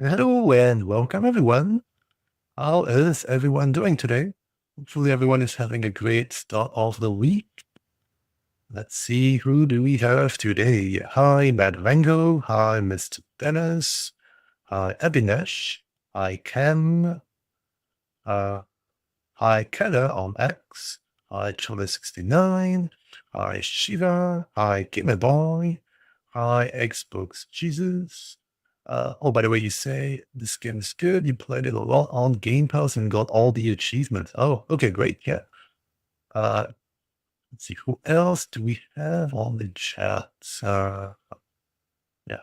Hello and welcome everyone. How is everyone doing today? Hopefully everyone is having a great start of the week. Let's see, who do we have today? Hi, Matt Rango. Hi, Mr. Dennis. Hi, Abinesh. Hi, Cam. Uh, hi, Keller on X. Hi, Chola69. Hi, Shiva. Hi, Gamer Boy. Hi, Xbox Jesus. Oh, by the way, you say this game is good. You played it a lot on Game Pass and got all the achievements. Oh, okay, great. Yeah. Uh, let's see, who else do we have on the chat? Yeah,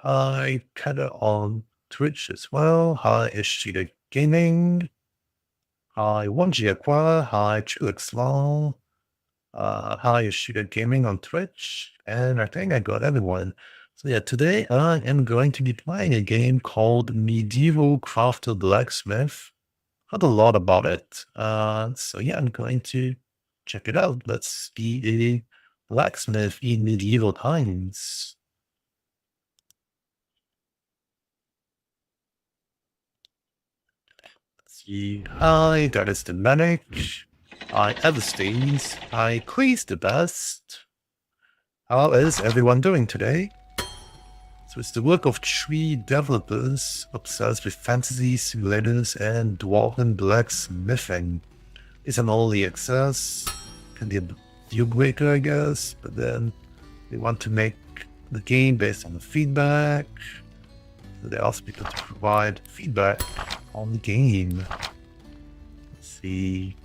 hi, Keller on Twitch as well. Hi, Ishida Gaming. Hi, One Aqua. Hi, Chulixlong. Hi, Ishida Gaming on Twitch. And I think I got everyone. So yeah, today I am going to be playing a game called Medieval Crafter Blacksmith. Heard a lot about it. So yeah, I'm going to check it out. Let's be a blacksmith in medieval times. Let's see. Hi, that is the manic. Hi, Everstains. Hi, Cleese the best. How is everyone doing today? So it's the work of 3 developers obsessed with fantasy simulators and dwarven blacksmithing. It's an early access, can be a deal breaker, I guess, but then they want to make the game based on the feedback. So they ask people to provide feedback on the game. Let's see.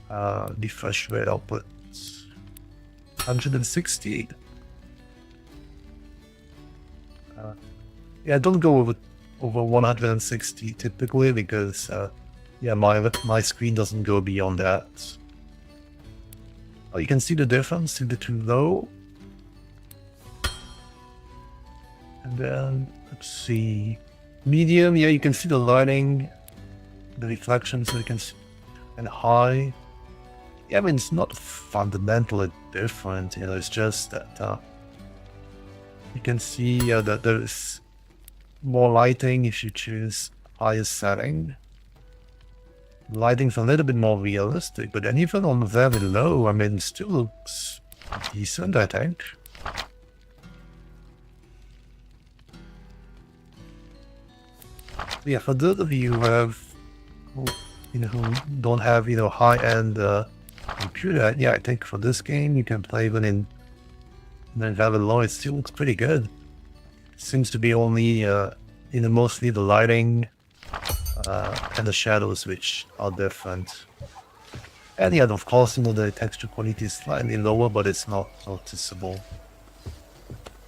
The fresh rate output 168. Yeah, don't go over 160 typically because yeah, my screen doesn't go beyond that. Oh, you can see the difference in the two low. And then let's see, medium. Yeah, you can see the lighting, the reflection, so you can see, and high. Yeah, I mean it's not fundamentally different. You know, it's just that you can see that there's more lighting if you choose highest setting. Lighting's a little bit more realistic, but then even on very low, I mean, it still looks decent, I think. Yeah, for those of you who who don't have high-end computer, yeah, I think for this game you can play even in very low. It still looks pretty good. Seems to be only mostly the lighting and the shadows which are different. And yeah, of course, the texture quality is slightly lower, but it's not noticeable.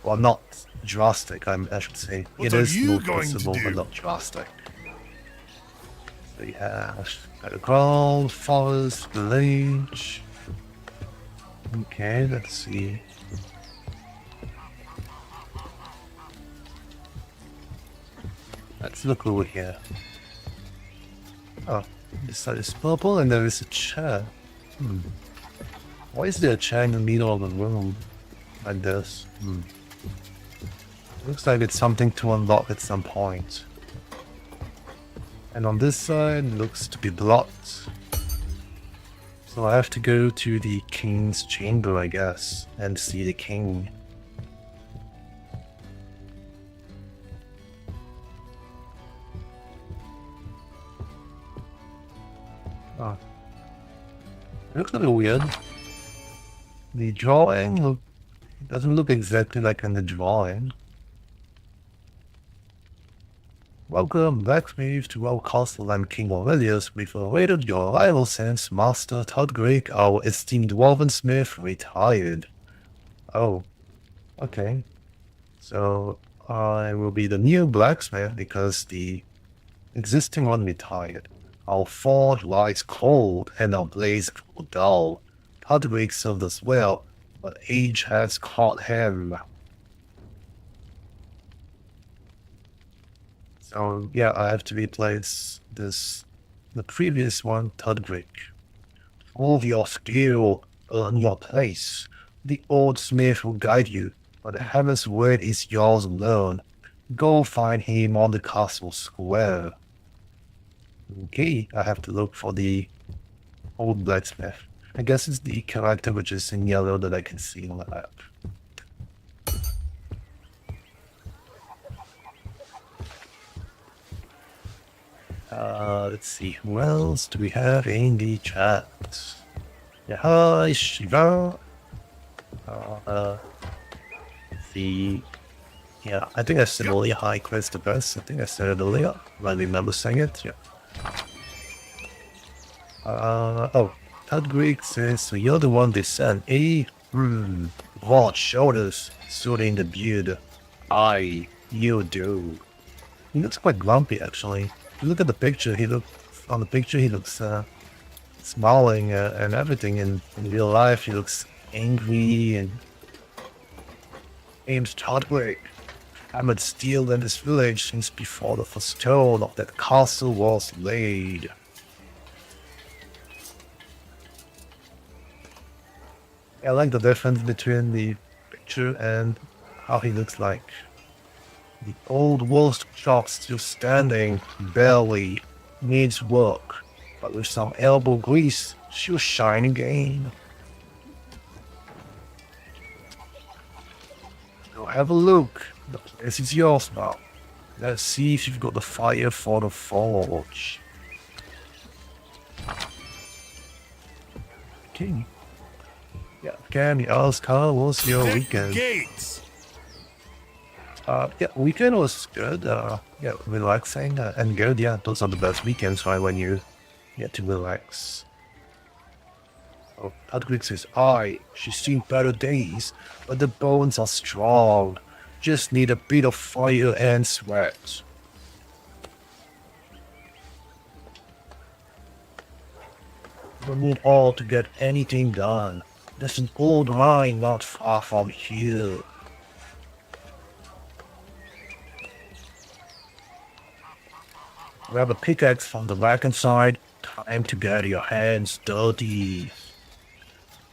Well, not drastic, I should say. What It are is you going to noticeable, but do? not drastic. So yeah, ground, forest, village. Okay, let's see. Let's look over here. Oh, this side is purple and there is a chair. Why is there a chair in the middle of the room like this? Looks like it's something to unlock at some point. And on this side, looks to be blocked. So I have to go to the king's chamber, I guess, and see the king. Oh. It looks a little weird. The drawing doesn't look exactly like in the drawing. Welcome, Blacksmith, to our castle. I'm King Aurelius. We've awaited your arrival since Master Tudgrig, our esteemed dwarven smith, retired. Oh, okay. So I will be the new blacksmith because the existing one retired. Our forge lies cold and our blades grow dull. Tudgrig served us well, but age has caught him. So yeah, I have to replace the previous one, Tudgrig. Prove your skill, earn your place. The old smith will guide you, but the heaven's word is yours alone. Go find him on the castle square. Okay, I have to look for the old blacksmith. I guess it's the character which is in yellow that I can see on the map. Let's see, who else do we have in the chat? Yeah, hi, Shiva. The yeah, I think I said earlier, hi, Christopher. I think I said it earlier. I remember saying it, yeah. Oh, that Greek says, so you're the one they sent, eh? Broad shoulders, suiting the beard. You do. He looks quite grumpy, actually. If you look at the picture, he looks smiling and everything. In real life, he looks angry and aims hardly. Hammered steel in this village since before the first stone of that castle was laid. I like the difference between the picture and how he looks like. The old wolf clock still standing, barely needs work, but with some elbow grease, she'll shine again. So have a look. The place is yours now. Let's see if you've got the fire for the forge. Okay. Yeah, can you ask how was your weekend? Gates. Yeah, weekend was good. Yeah, relaxing and good. Yeah, those are the best weekends, right? When you get to relax. Oh, Patrick says, she's seen better days, but the bones are strong. Just need a bit of fire and sweat. Don't need all to get anything done. There's an old mine not far from here. Grab a pickaxe from the wagon side. Time to get your hands dirty.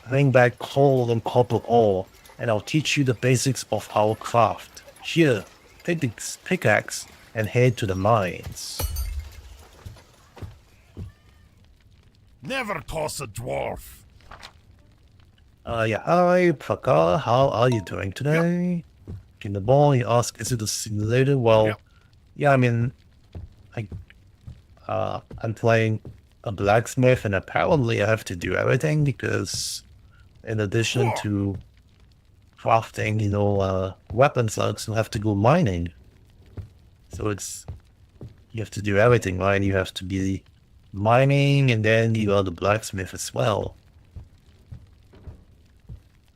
Bring back coal and copper ore, and I'll teach you the basics of our craft. Here, take this pickaxe and head to the mines. Never toss a dwarf. Yeah, hi, Prakar, how are you doing today? In the ball, he asked, is it a simulator? Well, yeah, I mean, I'm playing a blacksmith, and apparently I have to do everything because in addition to crafting, weapons, I also have to go mining. So you have to do everything, right? You have to be mining, and then you are the blacksmith as well.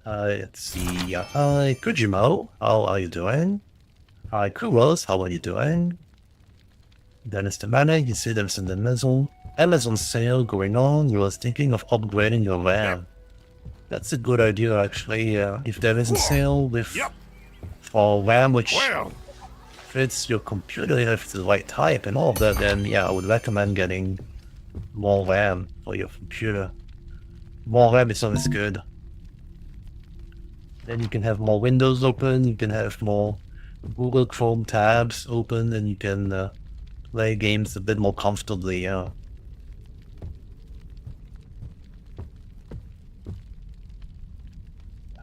Let's see. Hi, Kujimo, how are you doing? Hi, Kuros, how are you doing? Dennis the Manor, you see there's an Amazon sale going on. You was thinking of upgrading your RAM. That's a good idea, actually. If there is a sale for RAM which fits your computer, if the right type and all of that, then yeah, I would recommend getting more RAM for your computer. More RAM is always good. Then you can have more windows open, you can have more Google Chrome tabs open, and you can play games a bit more comfortably, yeah.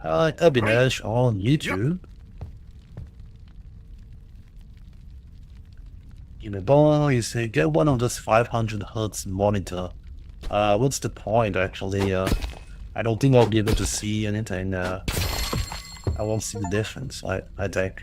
Hi, Abinash on YouTube. You say, get one of those 500 Hz monitor. What's the point, actually? I don't think I'll be able to see anything. I won't see the difference, I think.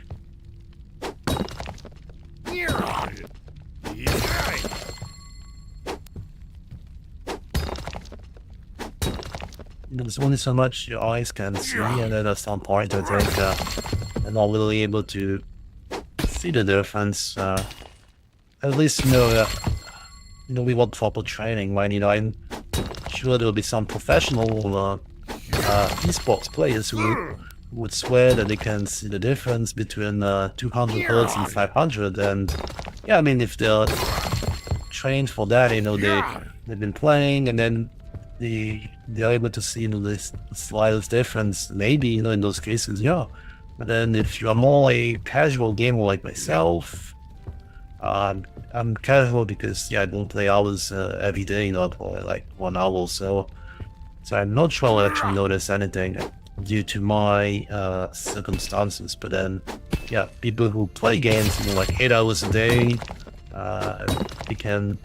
There's only so much your eyes can see, and then at some point I think they're not really able to see the difference. At least we want proper training, right? I'm sure there'll be some professional esports players who would swear that they can see the difference between 200 Hz and 500, and yeah, I mean, if they're trained for that, they've been playing, and then they're able to see the slightest difference, maybe, in those cases, yeah, But then if you're more a casual gamer like myself, I'm casual because I don't play hours every day, not for like 1 hour or so. So I'm not sure I'll actually notice anything due to my circumstances. But then, people who play games, like 8 hours a day, they can.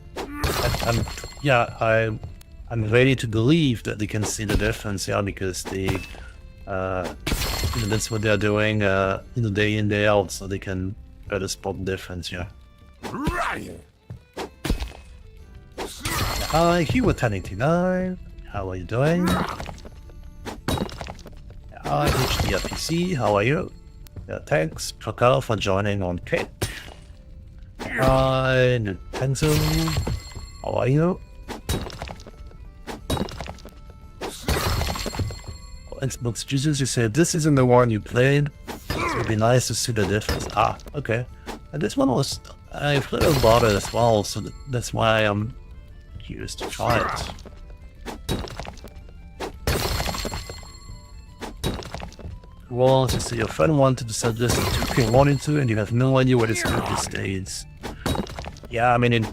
I'm ready to believe that they can see the difference, because they, that's what they're doing, day in, day out, so they can better spot the difference, Hi, Hugh1089, how are you doing? Hi, HDRPC, how are you? Thanks, Prakar, for joining on Kick. Hi, Nintendo, how are you? Xbox Jesus, you said this isn't the one you played. It would be nice to see the difference. Ah, okay. And this one was, I've heard about it as well, so that's why I'm curious to try it. Well, so your friend wanted to suggest a 2K monitor and you have no idea what it's good these days. Yeah, I mean, it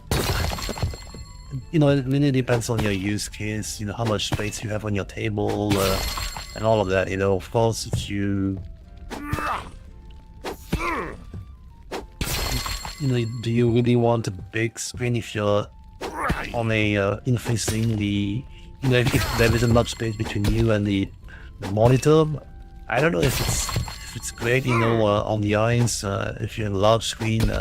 really depends on your use case, how much space you have on your table, and all of that, of course, if you, do you really want a big screen if you're on a, facing the, if there isn't much space between you and the monitor? I don't know if it's great, on the eyes, if you have a large screen,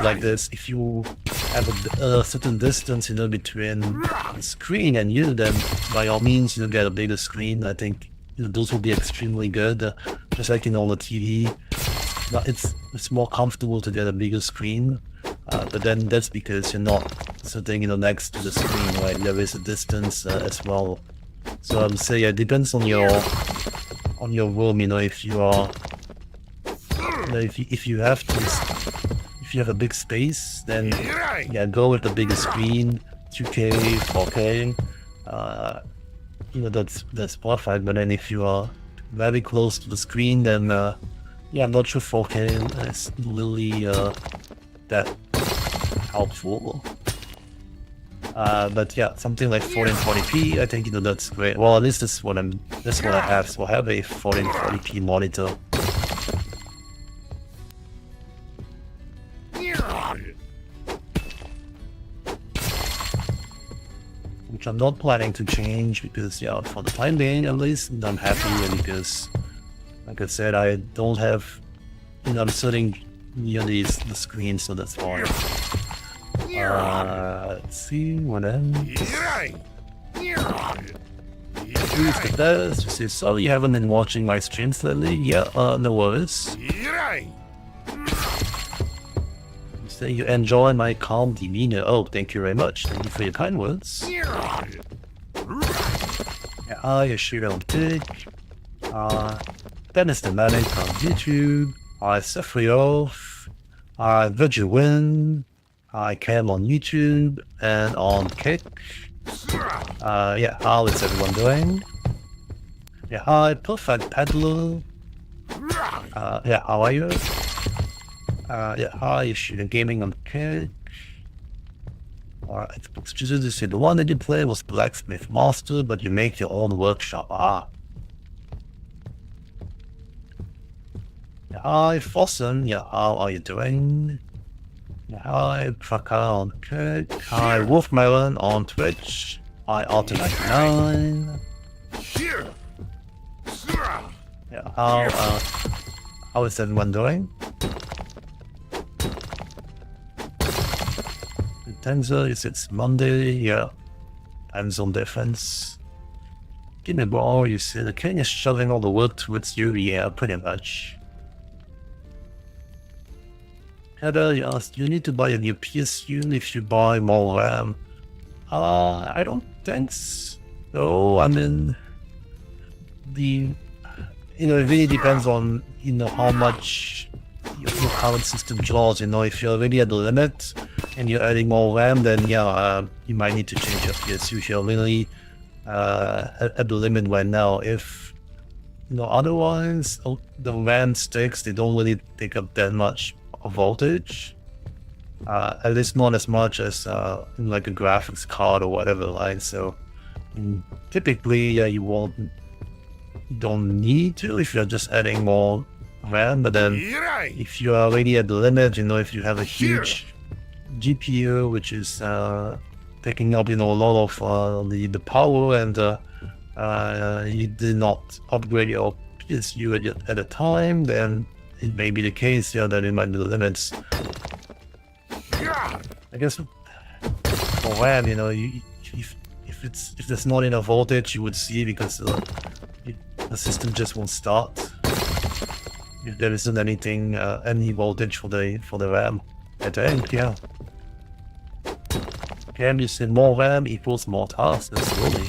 like this, if you have a certain distance, between the screen and you, then by all means, get a bigger screen. I think those will be extremely good. Just like on the TV, it's more comfortable to get a bigger screen. But then that's because you're not sitting, next to the screen, right? There is a distance as well. So I'm saying it depends on your room. If you are, if you have this. If you have a big space, then go with the bigger screen, 2K, 4K. That's perfect. But then if you are very close to the screen, then I'm not sure 4K is really that helpful. But something like 1440p, I think that's great. Well, at least that's what I have. So I have a 1440p monitor. Which I'm not planning to change because, for the time being at least, I'm happy because, like I said, I don't have, I'm sitting near the screen, so that's fine. Let's see, what ends? Who's the best? You say, sorry you haven't been watching my streams lately. No worries. You enjoy my calm demeanor. Oh, thank you very much. Thank you for your kind words. I assure on Twitch. Dennis the Manic on YouTube. I Sephrioth. Virgil I Cam on YouTube and on Kick. How is everyone doing? Hi, Perfect Peddler. How are you? Hi, you shooting gaming on Kick. Alright, just to say, the one that you play was Blacksmith Master, but you make your own workshop. Hi, Fossen. How are you doing? Hi, Prakar on Kick. Hi, Wolfmelon on Twitch. Hi, Alter99. How is everyone doing? Tenzer, it's Monday, time zone difference. Give me a ball, you said the king is shoving all the work towards you, pretty much. Heather, you asked, you need to buy a new PSU if you buy more RAM. I don't think so. I mean, it really depends on, how much your current system draws. If you're already at the limit and you're adding more RAM, then you might need to change your PSU if you're really at the limit right now. If otherwise, the RAM sticks, they don't really take up that much voltage. At least not as much as like a graphics card or whatever, right? So typically, yeah, you don't need to if you're just adding more RAM. But then if you are already at the limit, if you have a huge GPU which is taking up a lot of the power, and you did not upgrade your PSU at a time, then it may be the case, that it might be the limits. I guess for RAM, if there's not enough voltage, you would see, because the system just won't start if there isn't any voltage for the RAM. I think, yeah. Can you say more RAM equals more tasks? Absolutely.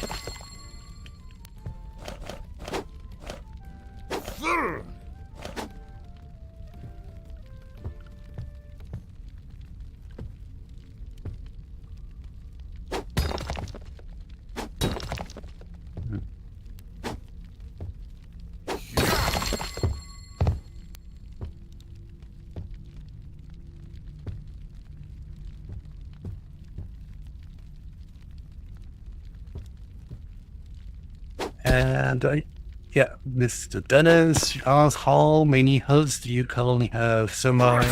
And yeah, Mr. Dennis asks, how many hertz do you currently have? So my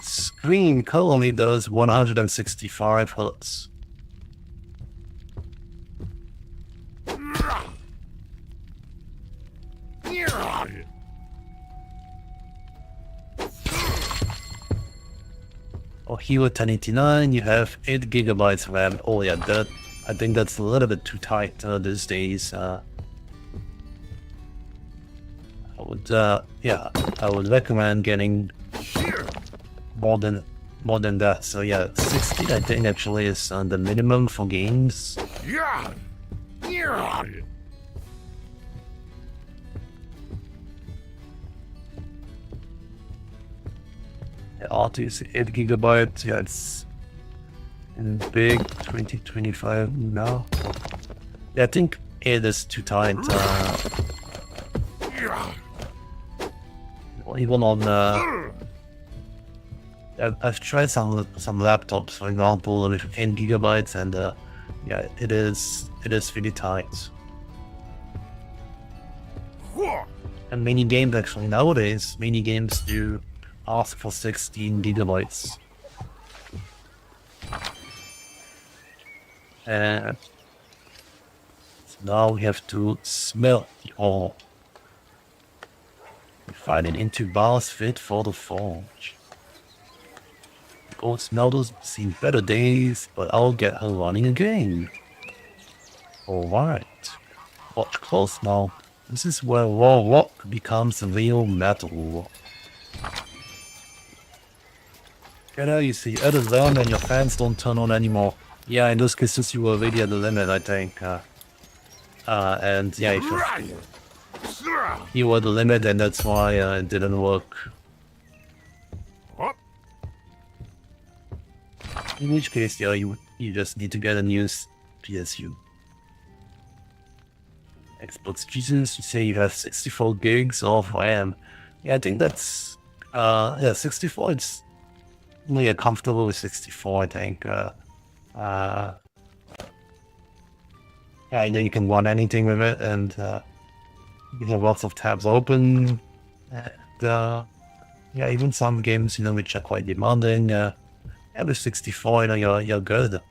screen currently does 165 hertz. Oh, Hero 1089, you have 8 gigabytes RAM. Oh yeah, I think that's a little bit too tight these days. I would recommend getting more than that. So yeah, 60 I think actually is the minimum for games. Auto is 8 gigabytes. Yeah, it's in big 2025 now. Yeah, I think it is too tight. Even on I've tried some laptops, for example, with 10 gigabytes, and yeah, it is really tight. And many games actually nowadays, many games do ask for 16 gigabytes. And so now we have to smelt the ore. Refine it into bars fit for the forge. Gold smelters seen better days, but I'll get her running again. Alright. Watch close now. This is where raw rock becomes real metal. You see, add a zone and your fans don't turn on anymore. Yeah, in those cases you were already at the limit, I think. And yeah, if you were at the limit, and that's why it didn't work. In which case, yeah, you just need to get a new PSU. Xbox Jesus, you say you have 64 gigs of RAM. Yeah, I think that's 64. It's really comfortable with 64, I think. Yeah, and then you can run anything with it, and you have lots of tabs open. And yeah, even some games, which are quite demanding. Yeah, with 64, you're good.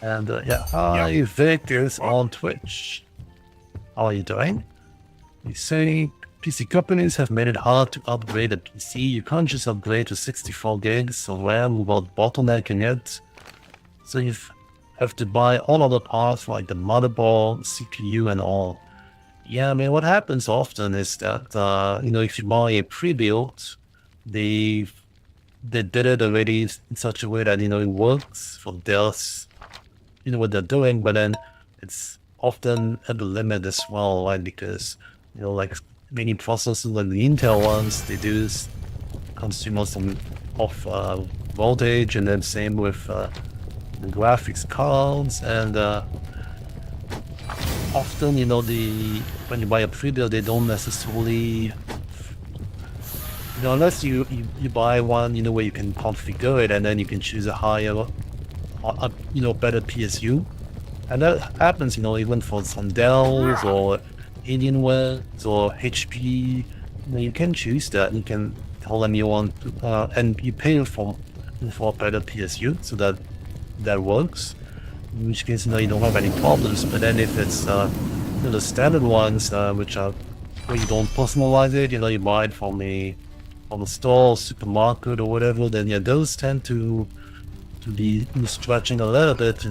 And yeah, hi, Vic is on Twitch. How are you doing? You say PC companies have made it hard to upgrade a PC. You can't just upgrade to 64 gigs of RAM without bottlenecking it. So you have to buy all other parts like the motherboard, CPU, and all. Yeah, I mean, what happens often is that if you buy a pre-built, they did it already in such a way that it works for this. What they're doing, but then it's often at the limit as well, right? Because like many processors, like the Intel ones, they do consume some of voltage, and then same with the graphics cards. And often, when you buy a pre-built, they don't necessarily, unless you buy one, where you can configure it and then you can choose a higher, better PSU. And that happens, even for some Dells or Alienware or HP. You can choose that. You can tell them you want, and you pay for a better PSU, so that works. In which case, you don't have any problems. But then if it's the standard ones, which are where you don't personalize it, you buy it from the store, supermarket, or whatever, then yeah, those tend to be stretching a little bit,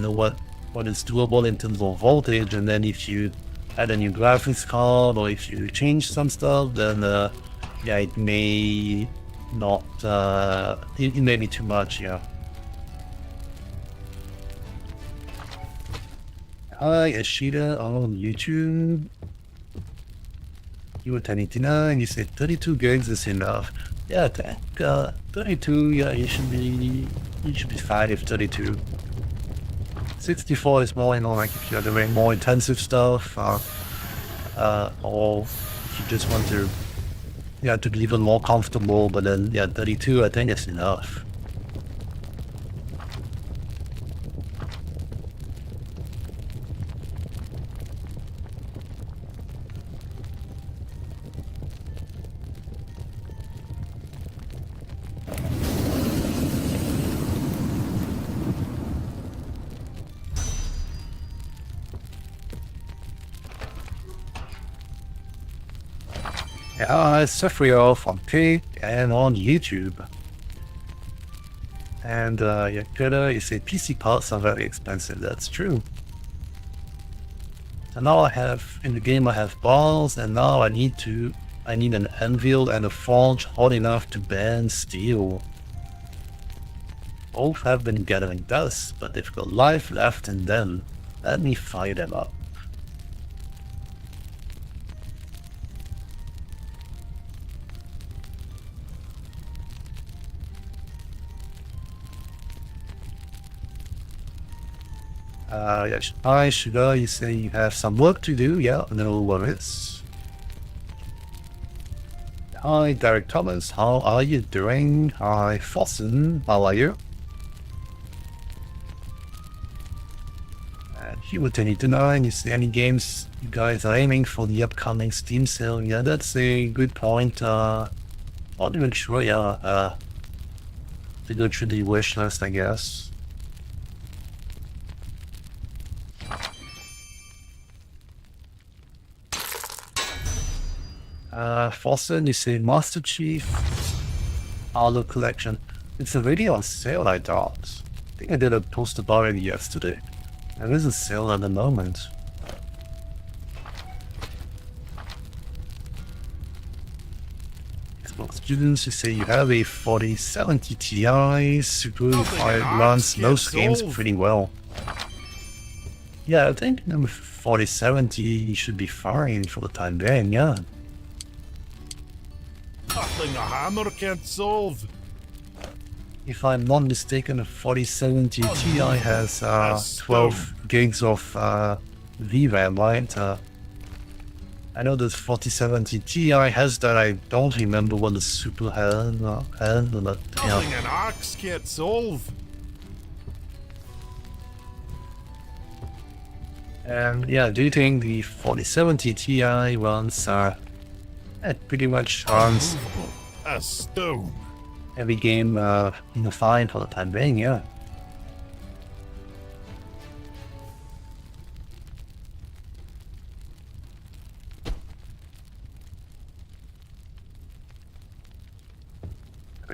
what is doable in terms of voltage. And then if you add a new graphics card or if you change some stuff, then yeah, it may not, it may be too much, yeah. Hi, Ashita on YouTube. You were 1089, you said 32 gigs is enough. Yeah, 32, yeah, you should be fine if 32. 64 is more, like if you're doing more intensive stuff, or if you just want to, to be even more comfortable. But then, yeah, 32, I think is enough. Yeah, it's Sefrio from Pig and on YouTube. And yeah, Greta, you say PC parts are very expensive. That's true. So now in the game I have bars, and now I need an anvil and a forge hot enough to bend steel. Both have been gathering dust, but they've got life left in them. Let me fire them up. Yes. Hi, Sugar, you say you have some work to do. Yeah, no worries. Hi, Derek Thomas, how are you doing? Hi, Fossen, how are you? And Human1089, you see any games you guys are aiming for the upcoming Steam sale? Yeah, that's a good point. Not even sure, yeah. To go through the wish list, I guess. Fossen, you say Master Chief, Arlo Collection. It's already on sale, I thought. I think I did a post about it yesterday. There is a sale at the moment. Xbox students, you say you have a 4070 Ti, super it runs most games pretty well. Yeah, I think number 4070 should be fine for the time being, yeah. Nothing a hammer can't solve. If I'm not mistaken, a 4070 Ti has 12 gigs of VRAM, right? I know the 4070 Ti has that. I don't remember what the Super had, but yeah. Nothing an axe can't solve. And yeah, do you think the 4070 Ti runs it pretty much runs a stone. Every game fine for the time being, yeah.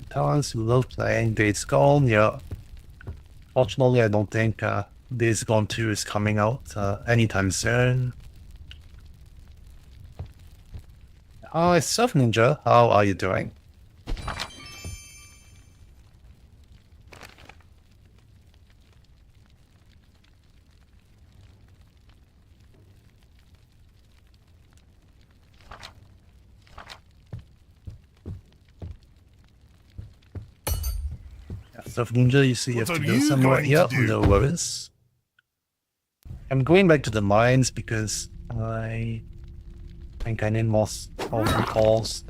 Talents who love playing Days Gone, yeah. Fortunately, I don't think Days Gone 2 is coming out anytime soon. Hi, Surf Ninja, how are you doing? Stuff Ninja, you see you have What to are go you somewhere. going to Yeah, do? no worries. I'm going back to the mines because I think I need more of the ores.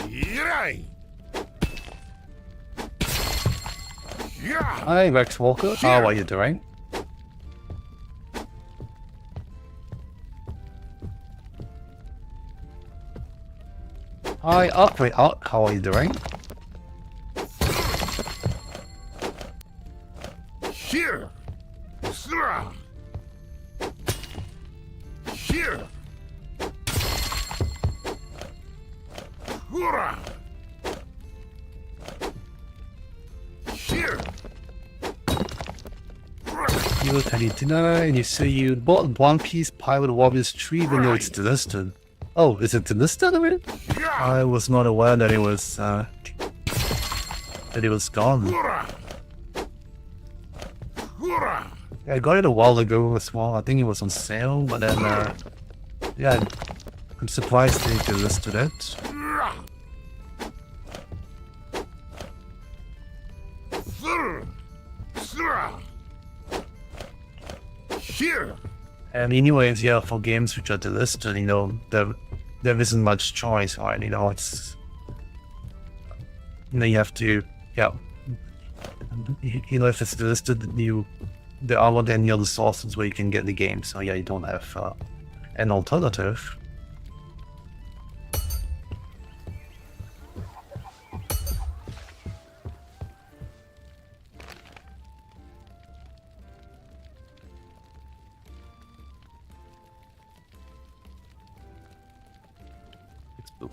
Yay! Yeah! Hi, Rex Walker. How are you doing? Hi, Upway Up. How are you doing? Here! Sra! Here! Hurrah! Here! You look at it dinner and you say you bought One Piece Pirate Warriors 3 even though it's delisted. Oh, is it delisted already? Yeah! I was not aware that it was gone. Hurrah! Hurrah! I got it a while ago as well. I think it was on sale, but then yeah, I'm surprised they delisted it. Here! And anyways, yeah, for games which are delisted, you know, there isn't much choice, right? You know, it's you have to, yeah. You know, if it's delisted, there aren't any other sources where you can get the game, so yeah, you don't have an alternative.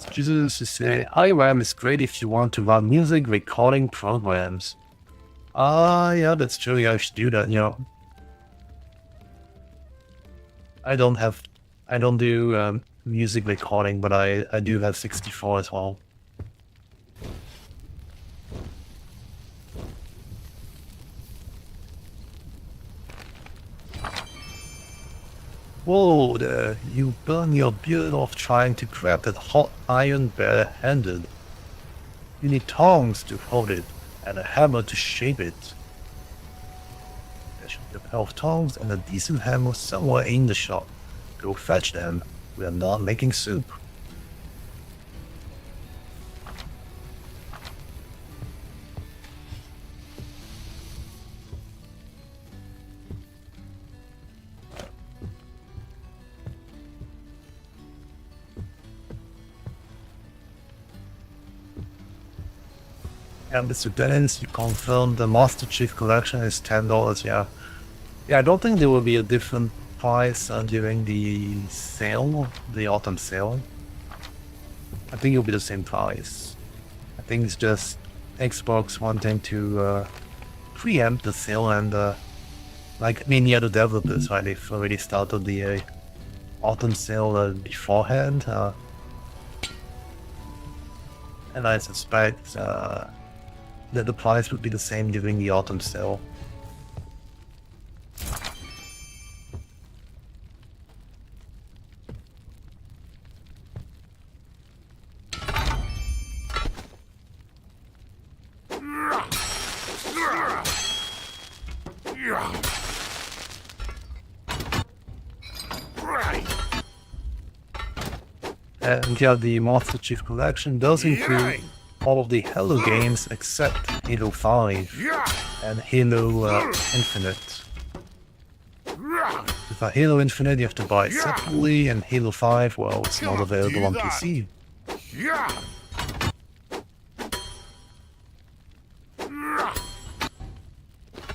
Jesus to say, IRAM is great if you want to run music recording programs. Yeah, that's true. Yeah, I should do that, you know. I don't do music recording, but I do have 64 as well. Whoa there, you burn your beard off trying to grab that hot iron bare-handed. You need tongs to hold it, and a hammer to shape it. There should be a pair of tongs and a decent hammer somewhere in the shop. Go fetch them. We are not making soup. And Mr. Dennis, you confirmed the Master Chief Collection is $10, yeah. Yeah, I don't think there will be a different price during the sale, the autumn sale. I think it'll be the same price. I think it's just Xbox wanting to preempt the sale and like many other developers, right? They've already started the autumn sale beforehand. And I suspect that the price would be the same during the autumn sale. And yeah, the Master Chief Collection does include all of the Halo games except Halo 5 and Halo Infinite. With Halo Infinite you have to buy it separately, and Halo 5, well, it's not available on PC.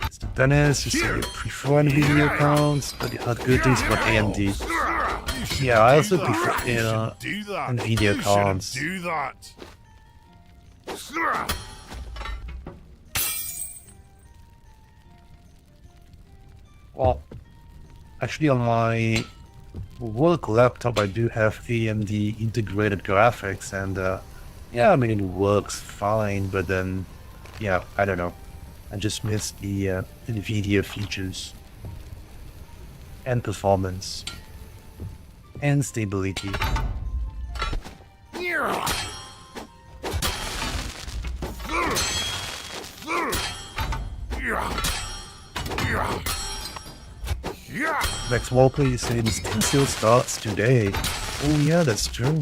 Mr. Dennis, you say you prefer NVIDIA accounts, but you heard good things about AMD. Yeah, I also prefer NVIDIA cards. Do that. Well, actually on my work laptop I do have AMD integrated graphics, and yeah, I mean it works fine, but then yeah, I don't know. I just miss the NVIDIA features. and performance and stability. Max Walker, you say the still starts today. Oh yeah, that's true.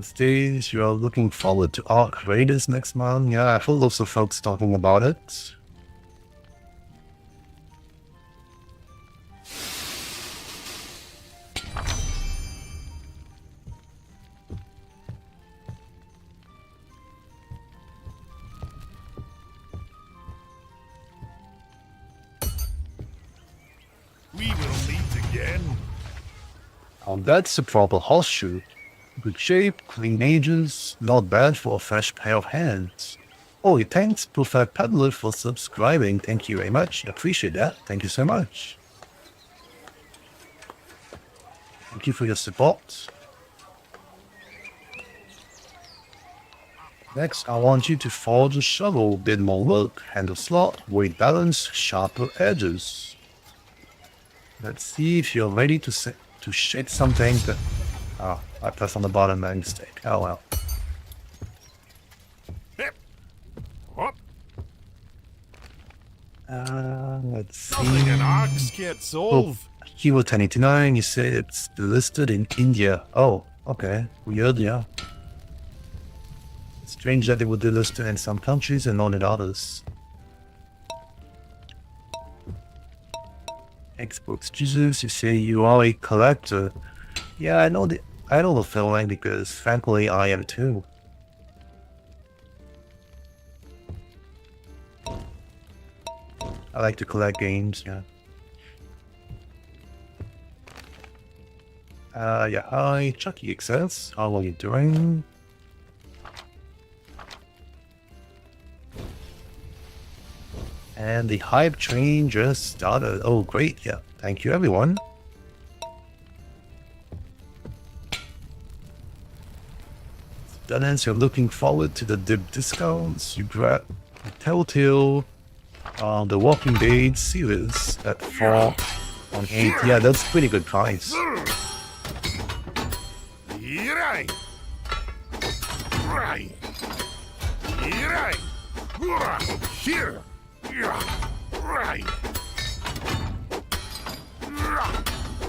Stage, you are looking forward to Arc Raiders next month. Yeah, I've heard lots of folks talking about it. We will meet again. That's a proper horseshoe. Good shape, clean edges, not bad for a fresh pair of hands. Oh, thanks, Perfect Peddler, for subscribing. Thank you very much. Appreciate that. Thank you so much. Thank you for your support. Next, I want you to forge a shovel, bit more work, handle slot, weight balance, sharper edges. Let's see if you're ready to shade something that... Oh, I pressed on the bottom by mistake. Oh well. Hip. Hop. Let's see. Nothing an axe can't solve. Kilo 1089, you say it's listed in India. Oh, okay. Weird, yeah. Strange that they would be listed in some countries and not in others. Xbox Jesus, you say you are a collector. Yeah, I know the feeling because frankly I am too. I like to collect games, yeah. Yeah, hi, Chucky XS. How are you doing? And the hype train just started. Oh, great. Yeah, thank you, everyone. That ends, you're looking forward to the dip discounts. You grab Telltale, the Walking Dead series at 4 on 8. Yeah, that's pretty good price. Right. Right. Right. Here. Right.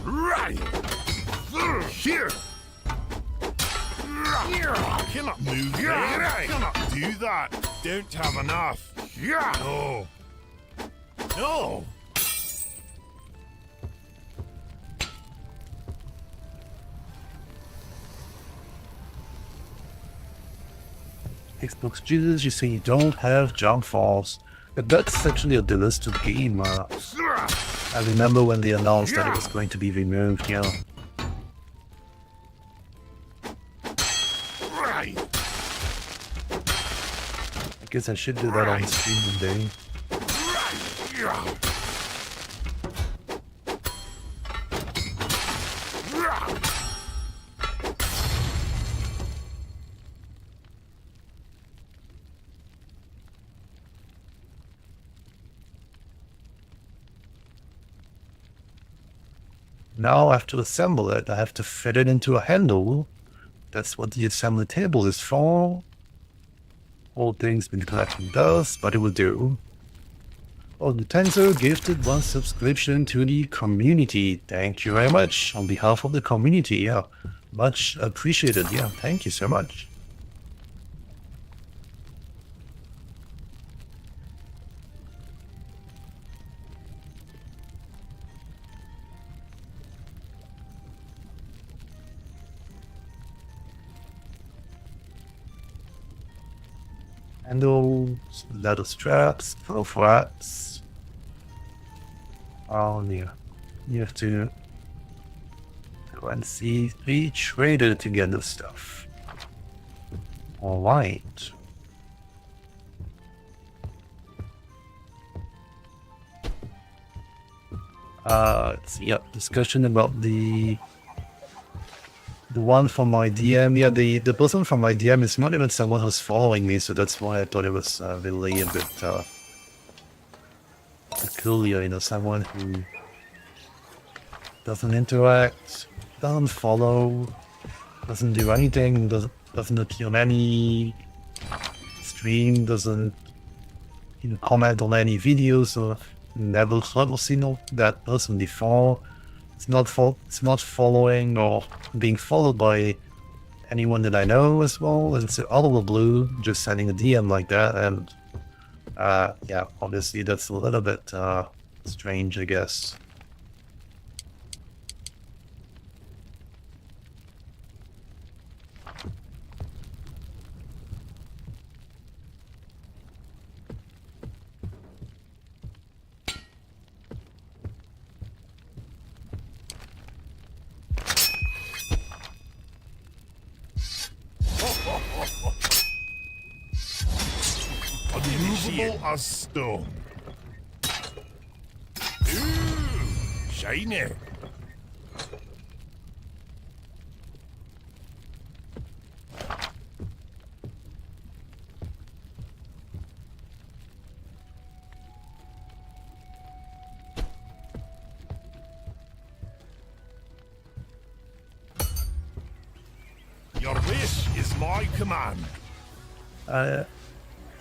Right. Here. I cannot move there. I cannot do that. Don't have enough. No. No. Xbox Jesus, you say you don't have jump falls. But that's actually a delisted game. I remember when they announced that it was going to be removed, yeah. Right. I guess I should do that on stream one day. Now I have to assemble it. I have to fit it into a handle. That's what the assembly table is for. All things been collecting dust, but it will do. Oh, the Tensor gifted 1 subscription to the community. Thank you very much. On behalf of the community, yeah. Much appreciated, yeah. Thank you so much. Handles, leather straps, full flats. Oh yeah. You have to go and see the trader to get the stuff. Alright. Let's see, yep, discussion about the one from my DM. Yeah, the person from my DM is not even someone who's following me, so that's why I thought it was really a bit peculiar, you know, someone who doesn't interact, doesn't follow, doesn't do anything, doesn't appear on any stream, doesn't comment on any videos, or never seen that person before. It's not following or being followed by anyone that I know as well. It's out of the blue, just sending a DM like that, and yeah, obviously that's a little bit strange, I guess. Unmovable as stone. Ooh, shiny. Your wish is my command.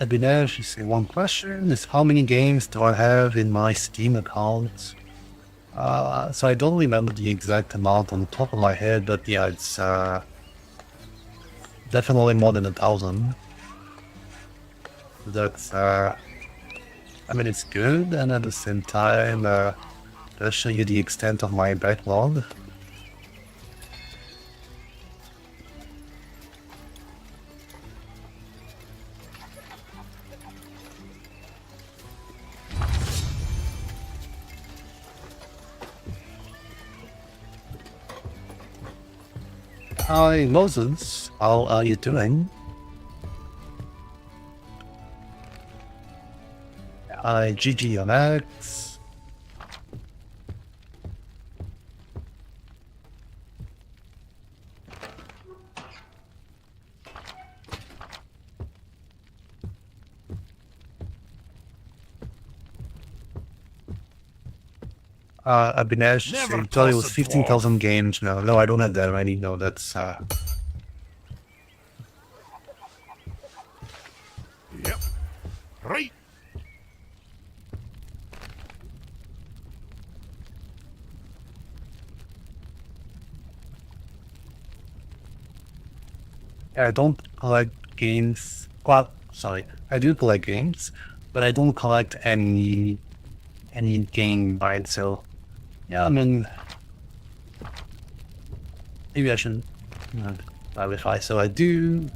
Abhinav, you say one question is how many games do I have in my Steam account? So I don't remember the exact amount on the top of my head, but yeah, it's definitely more than 1,000. That's I mean, it's good, and at the same time, does show you the extent of my backlog. Hi, Moses. How are you doing? Hi, GG on X. Abhinesh, Never I thought it was toss a dwarf. 15,000 games. No, I don't have that many. No, that's Yep. Right. I don't collect games. Well, sorry, I do collect games, but I don't collect any game, right? So, yeah, I mean, maybe I shouldn't clarify. So I do,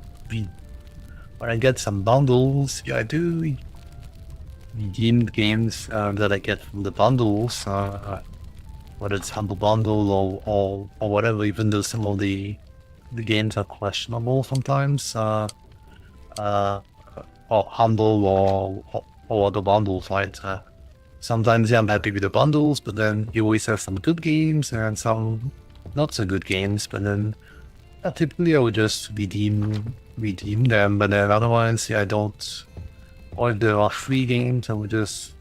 when I get some bundles, yeah, I do redeem games that I get from the bundles, whether it's Humble Bundle or whatever, even though some of the games are questionable sometimes. Or Humble or other bundles, right? Sometimes yeah, I'm happy with the bundles, but then you always have some good games and some not so good games. But then typically I would just redeem them. But then otherwise, yeah, I don't. Or if there are free games, I would just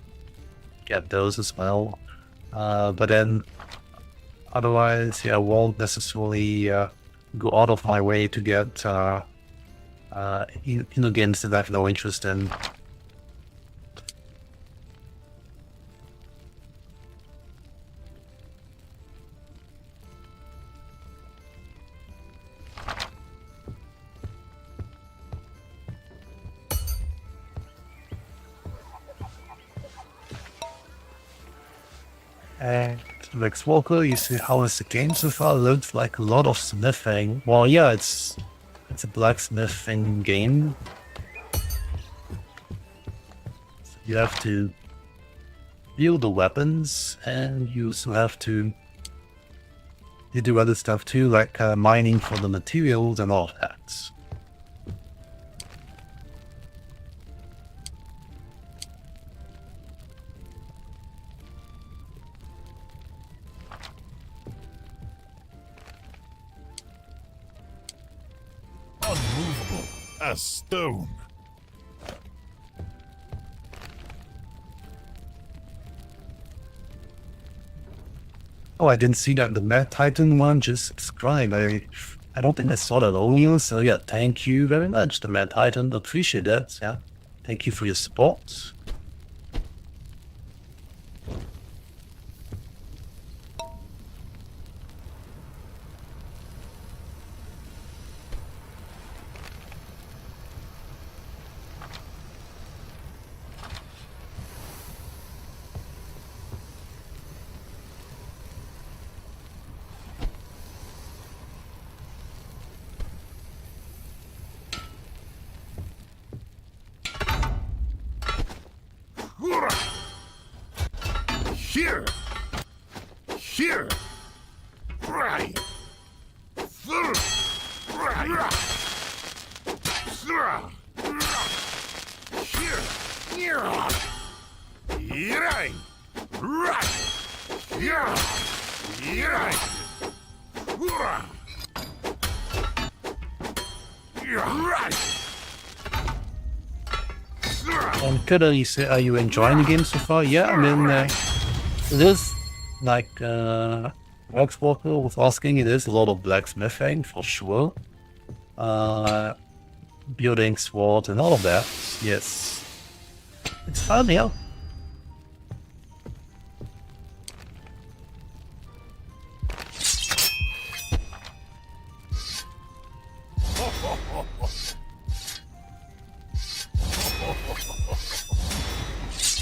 get those as well. But then otherwise, yeah, I won't necessarily go out of my way to get games that I have no interest in. And Lex Walker, you see how is the game so far? Looks like a lot of smithing. Well, yeah, it's a blacksmithing game. So you have to build the weapons, and you also have to do other stuff too, like mining for the materials and all that. Unmovable as stone. Oh, I didn't see that the Mad Titan one just subscribed. I don't think I saw that earlier. So yeah, thank you very much, the Mad Titan. Appreciate that. Yeah, thank you for your support. Here. Here. Right. Right. Here. Right. Right. Here. Right. Right. And could you say, are you enjoying the game so far? Yeah, I mean, it is like Xbox was asking. It is a lot of blacksmithing for sure. Building swords and all of that. Yes, it's fun, yeah.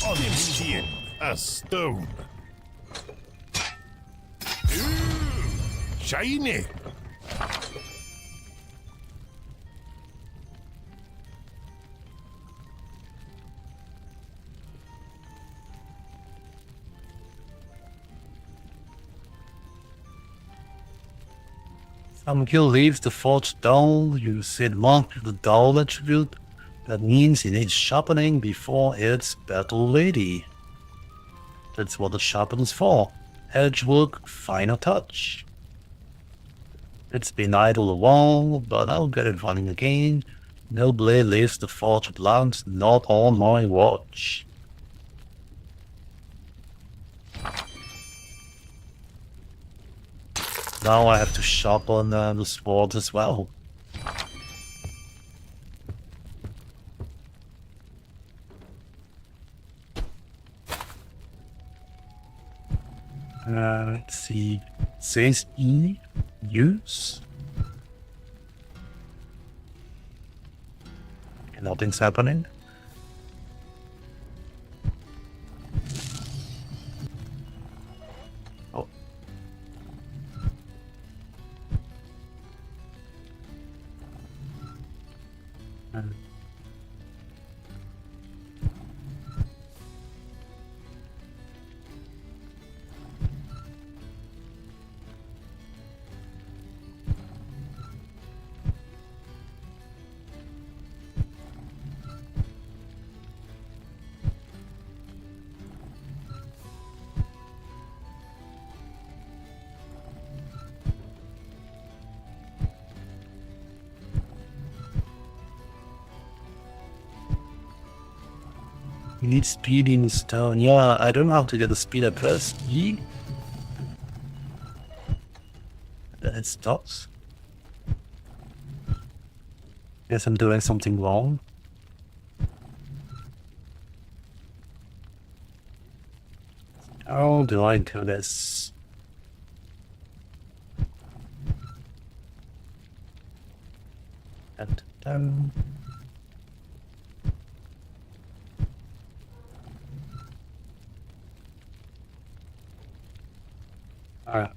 On him, a stone. Ooh, shiny. Some kill leaves the forge dull. You said mark the dull attribute. That means it needs sharpening before it's battle ready. That's what the sharpen's for. Edge work, final touch. It's been idle a while, but I'll get it running again. No blade leaves the forge at once, not on my watch. Now I have to sharpen the sword as well. Let's see. It says E, use. And nothing's happening. Oh. You need speed in stone. Yeah, I don't know how to get the speed. I press E. Then it stops. Guess I'm doing something wrong. How do I do this? And then... Alright.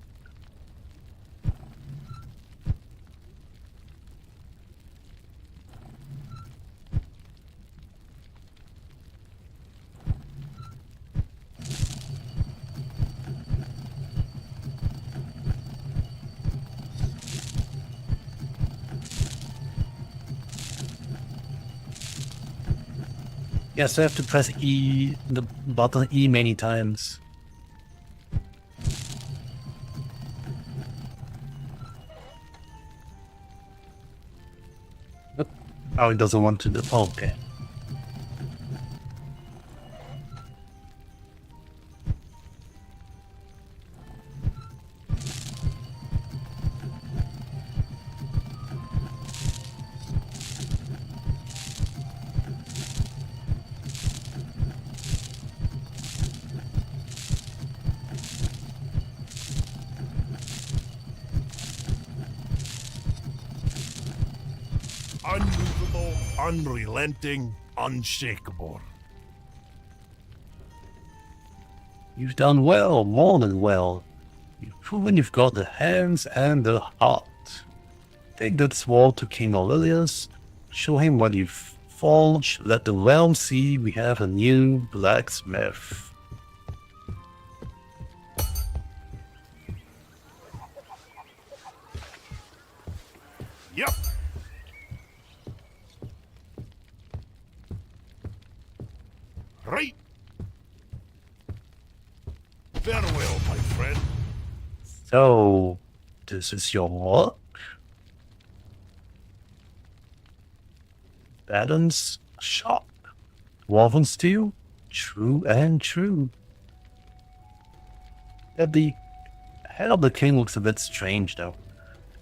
Yes, I have to press E, the button E many times. Oh, it doesn't want to do. Oh, okay. Unmovable, unrelenting, unshakable. You've done well, more than well. You've proven you've got the hands and the heart. Take that sword to King Aurelius, show him what you've forged, let the realm see we have a new blacksmith. Yep. Right. Farewell, my friend. So, this is your work? Balance, sharp. Woven steel, true and true. At the head of the king looks a bit strange though.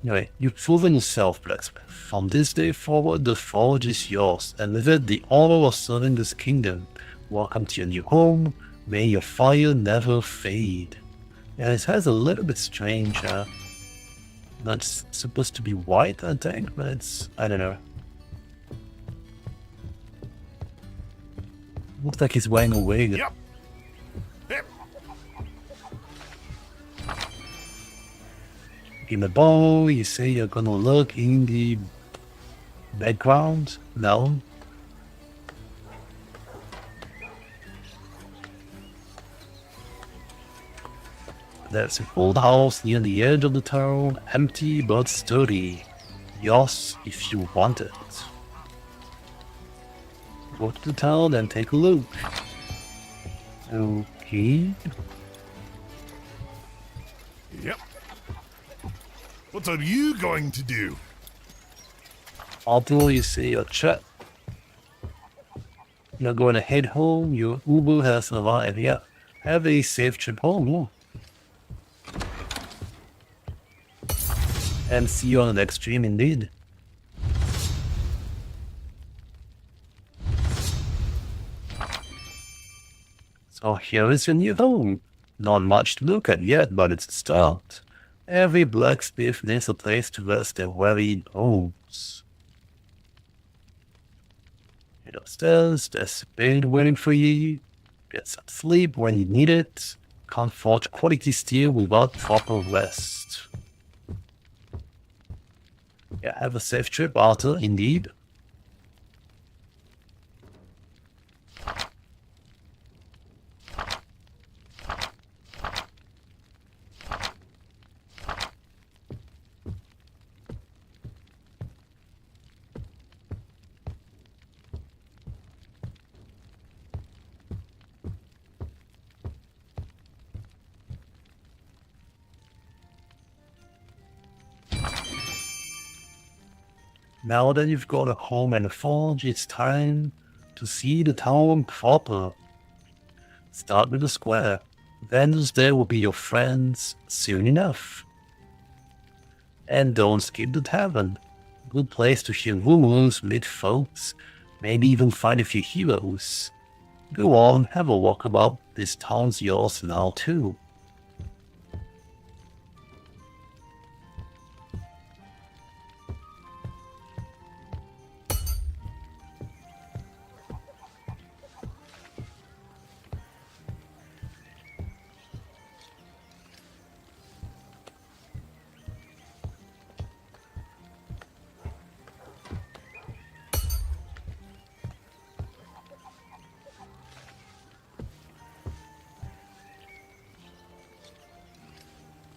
Anyway, you've proven yourself, Blacksmith. From this day forward, the forge is yours, and with it, the honor of serving this kingdom. Welcome to your new home. May your fire never fade. Yeah, it has a little bit strange, that's supposed to be white, I think, but it's, I don't know. Looks like he's wearing a wig. Yep. Yep. In the bow, you say you're gonna look in the background? No. There's an old house near the edge of the town, empty but sturdy. Yours if you want it. Go to the town and take a look. Okay. Yep. What are you going to do? Until you see your chat. You're going to head home, your Uber has arrived. Yeah. Have a safe trip home, yeah. And see you on the next stream indeed. So here is your new home. Not much to look at yet, but it's a start. Every blacksmith needs a place to rest their weary bones. Head upstairs, there's a bed waiting for you. Get some sleep when you need it. Can't forge quality steel without proper rest. Yeah, have a safe trip, Arthur, indeed. Now that you've got a home and a forge, it's time to see the town proper. Start with the square. Vendors there will be your friends soon enough. And don't skip the tavern. Good place to hear rumors, meet folks, maybe even find a few heroes. Go on, have a walk about. This town's yours now too.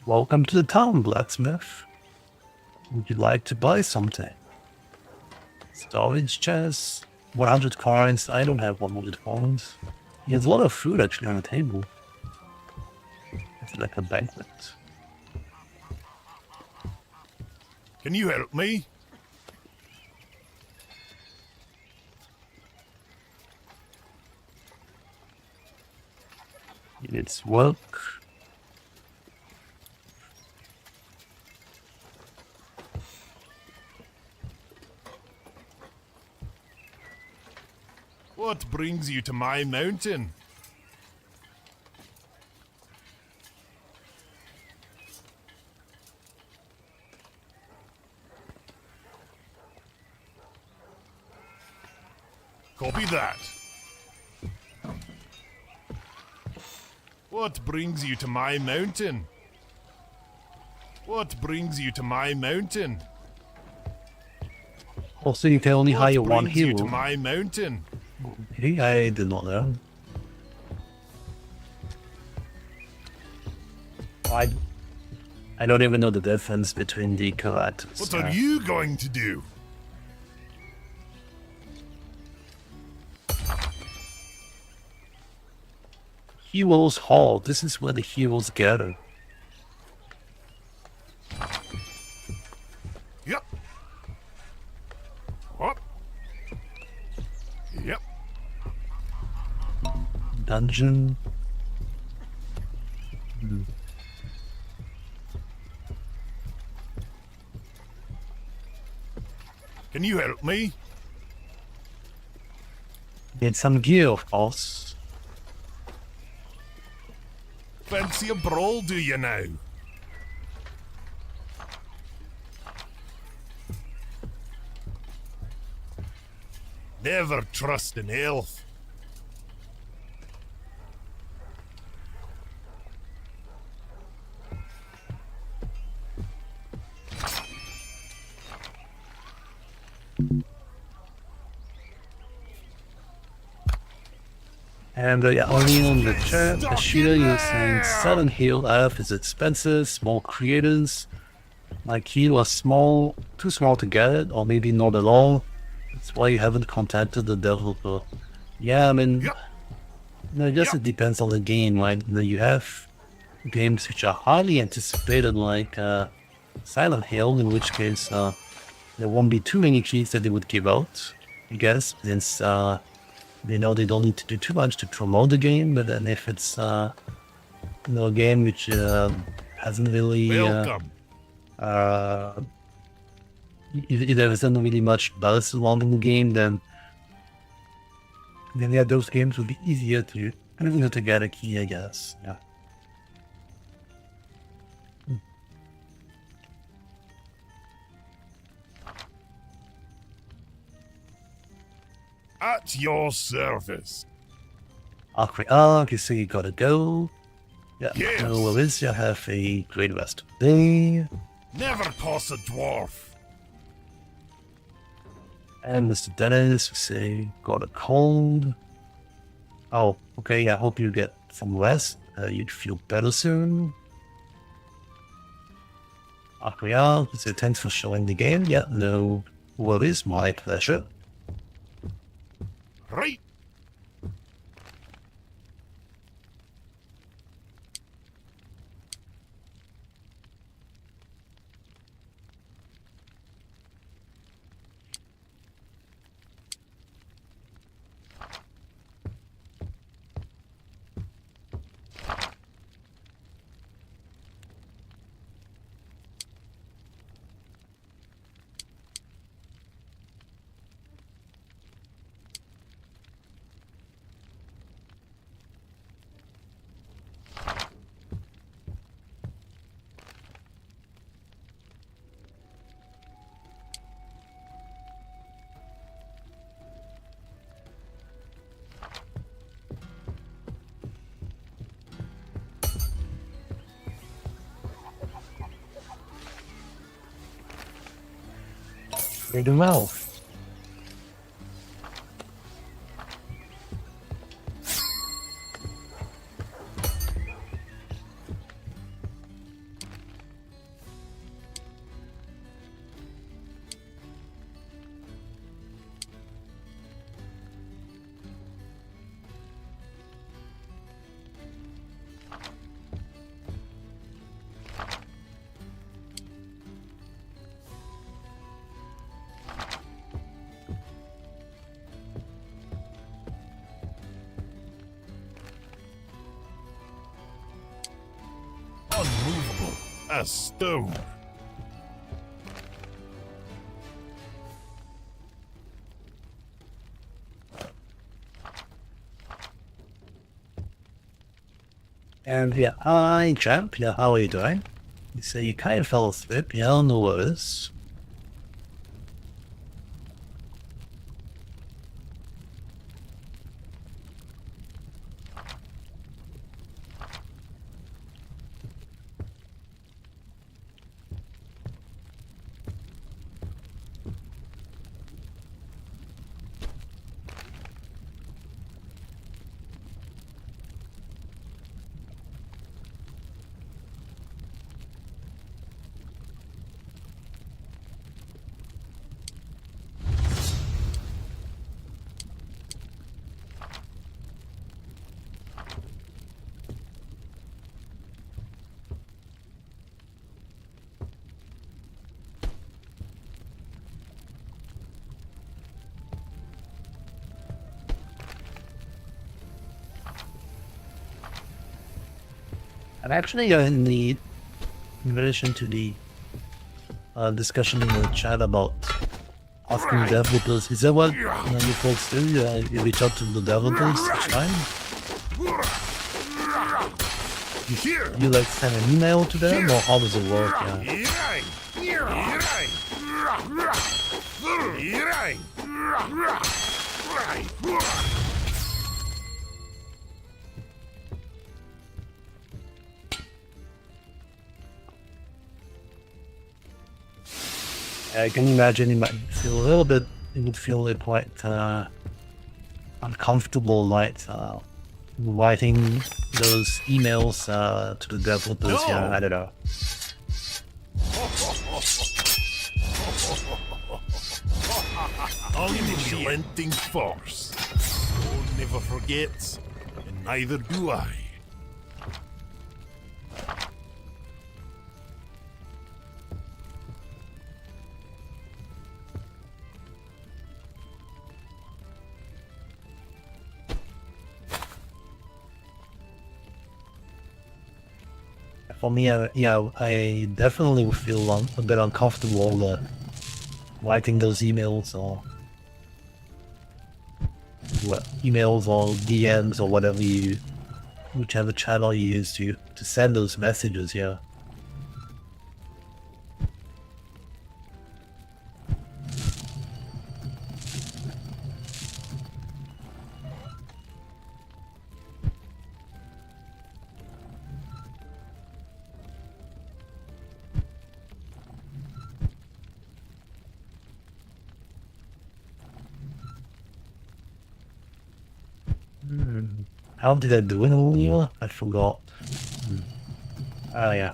Welcome to the town, Blacksmith. Would you like to buy something? Storage chest, 100 coins. I don't have 100 coins. There's a lot of food actually on the table. It's like a banquet. Can you help me? It's work. What brings you to my mountain? Copy that. What brings you to my mountain? What brings you to my mountain? Also, you can only What hire one brings you to hero. my mountain? Hey, I did not know. I don't even know the difference between the characters. What are you going to do? Heroes Hall. This is where the heroes gather. Yep. What? Yep. Dungeon. Can you help me? Get some gear, of course. Fancy a brawl, do you now? Never trust an elf. And yeah, only on the chat, the shooter you're saying Southern Hill Earth is expensive, small creators. My key was small, too small to get it, or maybe not at all. That's why you haven't contacted the developer. Yeah, I mean, Yep. no, it just depends on the game, right? You have games which are highly anticipated, like Silent Hill, in which case there won't be too many keys that they would give out, I guess, since they know they don't need to do too much to promote the game. But then if it's a game which hasn't really Welcome. if there isn't really much buzz surrounding the game, then yeah, those games would be easier to get a key, I guess. Yeah. At your service. Okay, okay, so you gotta go. Yeah, Yes. no worries. You have a great rest of the day. Never toss a dwarf. And Mr. Dennis, we say, got a cold. Oh, okay, yeah, hope you get some rest. You'd feel better soon. Akriel, we say, thanks for showing the game. Yeah, no worries, my pleasure. Right. Very well. Unmovable as stone. And yeah, hi, champ. Yeah, how are you doing? You say you kind of fell asleep. Yeah, no worries. I'm actually in relation to the discussion in the chat about asking developers. Is that what you folks do? You reach out to the developers each time? You like send an email to them, or how does it work? I can imagine it might feel a little bit. It would feel quite uncomfortable, like writing those emails to the developers. No. Yeah, I don't know. Unrelenting force. Lord never forgets, and neither do I. For me, I definitely would feel a bit uncomfortable writing those emails or DMs or whichever channel you use to send those messages. Yeah. How did I do it earlier? I forgot. Oh yeah.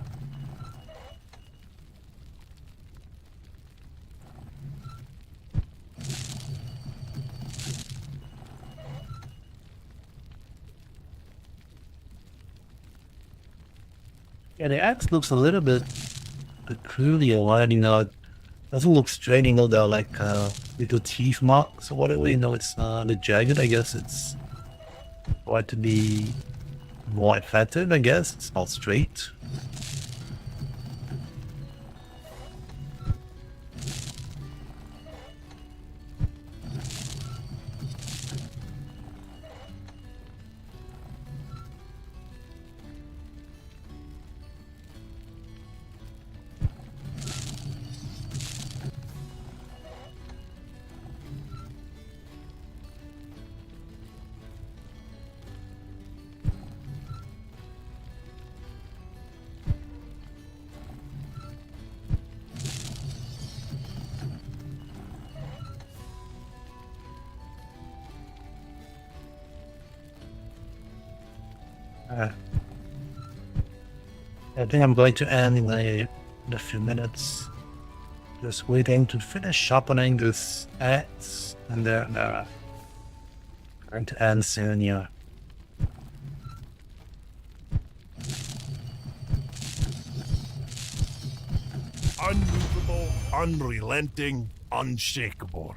Yeah, the axe looks a little bit peculiar, right? It doesn't look straight, there are like little teeth marks or whatever, it's the jagged, I guess it's going to be more effective, I guess. It's not straight. I think I'm going to end in a few minutes. Just waiting to finish sharpening this axe, and then going to end soon, yeah. Unmovable, unrelenting, unshakable.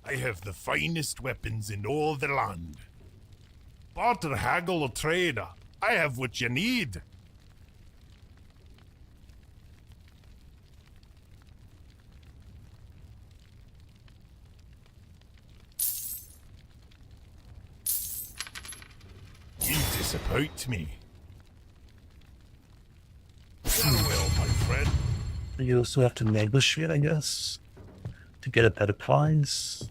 I have the finest weapons in all the land. Barter, haggle, or trade, I have what you need. You disappoint me. Farewell, my friend. You also have to negotiate, I guess, to get a better price.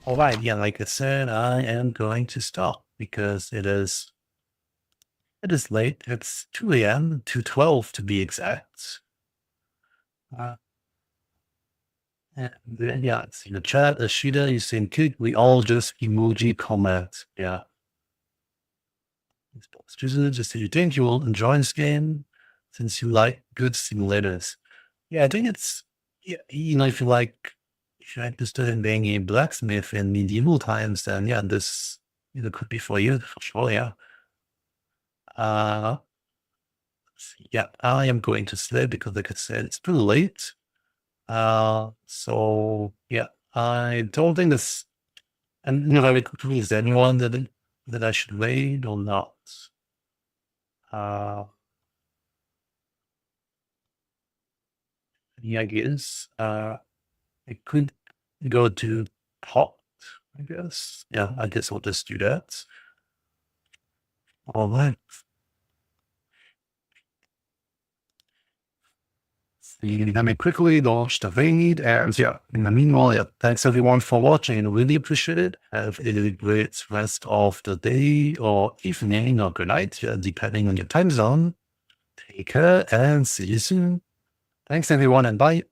All right, yeah, like I said, I am going to stop because it is late. It's 2 a.m., 2:12 to be exact. And then, yeah, it's in the chat, Ashida, you saying, could we all just emoji comment? Yeah. Just do you think you will enjoy this game since you like good simulators? Yeah, I think it's yeah, if you like if you're interested in being a blacksmith in medieval times, then yeah, this could be for you for sure. Yeah. Uh, yeah, I am going to sleep because, like I said, it's too late. So yeah, I don't think this, and very quickly, is there anyone that I should raid or not? Uh, any ideas? I could go to pot, I guess. Yeah, I guess I'll just do that. All right. Let me quickly launch the raid. And yeah, in the meanwhile, yeah, thanks everyone for watching. I really appreciate it. Have a great rest of the day or evening or good night, depending on your time zone. Take care and see you soon. Thanks everyone and bye.